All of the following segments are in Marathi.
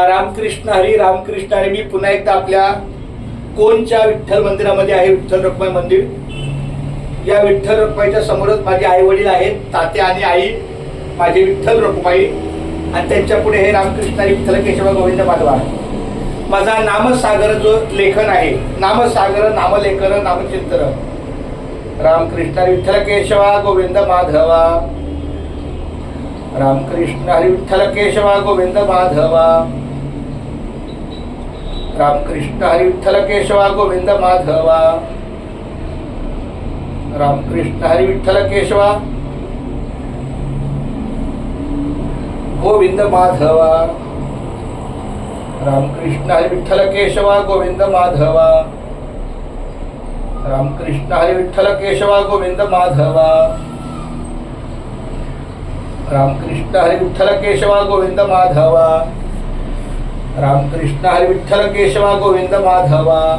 रामकृष्ण हरी रामकृष्ण हरी. मी पुन्हा एकदा आपल्या कोणच्या विठ्ठल मंदिरामध्ये आहे, विठ्ठल रखुमाई मंदिर. या विठ्ठल रखुमाईच्या समोरच माझे आई वडील आहेत, तात्या आणि आई माझे विठ्ठल रखुमाई, आणि त्यांच्या पुढे हे रामकृष्ण हरी विठ्ठल केशव गोविंद माधवा. माझा नामसागर जो लेखन आहे, नामसागर नामलेखन नामचिंतन. रामकृष्ण हरी विठ्ठल केशवा गोविंद माधवा. रामकृष्ण हरी विठ्ठल केशवा गोविंद माधवा. रामकृष्ण हरी विठ्ठल केशवा गोविंद माधवा. रामकृष्ण हरी विठ्ठल केशवा गोविंद माधवा. रामकृष्ण हरी विठ्ठल केशवा गोविंद माधवा. रामकृष्ण हरी विठ्ठल केशवा गोविंद माधवा. रामकृष्ण हरी विठ्ठल केशवा गोविंद माधवा. रामकृष्ण हरी विठ्ठल केशवा गोविंद माधवा.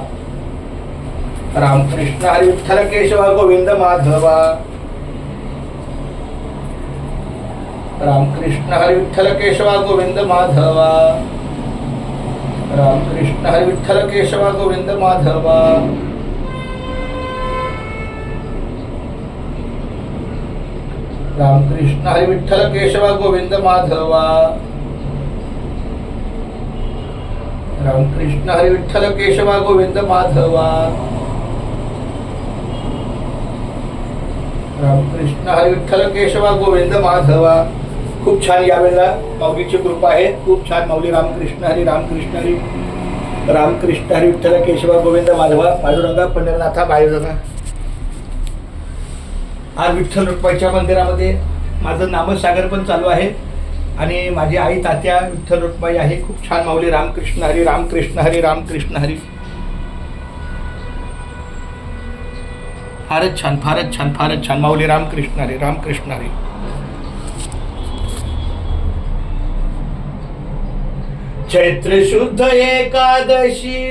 रामकृष्ण हरी विठ्ठल केशवा गोविंद माधवा. रामकृष्ण हरी विठ्ठल केशवा गोविंद माधवा. रामकृष्ण हरी विठ्ठल केशवा गोविंद माधवा. रामकृष्ण हरी विठ्ठल केशवा गोविंद माधवा. रामकृष्ण हरी विठ्ठल केशवा गोविंद माधवा. रामकृष्ण हरी विठ्ठल केशवा गोविंद माधवा. खूप छान, यावेळेला माऊलीची कृपा आहे. खूप छान माऊली. रामकृष्ण हरी रामकृष्ण हरी रामकृष्ण हरी विठ्ठल केशवा गोविंद माधवा. पांडुरंगा पंढरनाथा बाळूदादा. आज विठ्ठल रखुमाईच्या मंदिरामध्ये माझं नामसागर पण चालू आहे, आणि माझी आई तात्या विठ्ठल रखुमाई आहे. खूप छान माऊली. रामकृष्ण हरी रामकृष्ण हरी रामकृष्ण हरी. फारच छान फारच छान फारच छान माऊली. रामकृष्ण हरी रामकृष्ण हरी. चैत्र शुद्ध एकादशी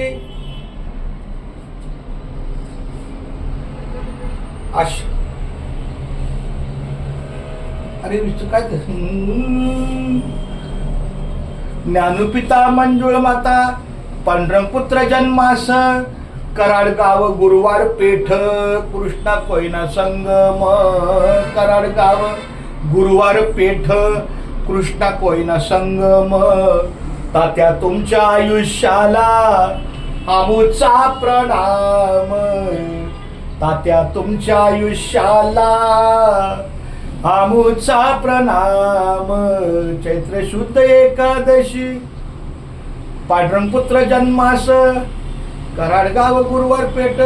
अरे विष्णू काय ज्ञानपिता मंजुळ माता पांडुरंग पुत्र जन्मास कराड गाव गुरुवार पेठ कृष्णा कोयना संगम. कराड गाव गुरुवार पेठ कृष्णा कोयना संगम. तात्या तुमच्या आयुष्याला आमूचा प्रणाम. तात्या तुमच्या आयुष्याला आमूचा प्रणाम. चैत्र शुद्ध एकादशी पांडुरंग पुत्र जन्मास कराडगाव गुरुवार पेठ.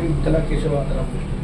विठ्ठला केशव रामकृष्ण.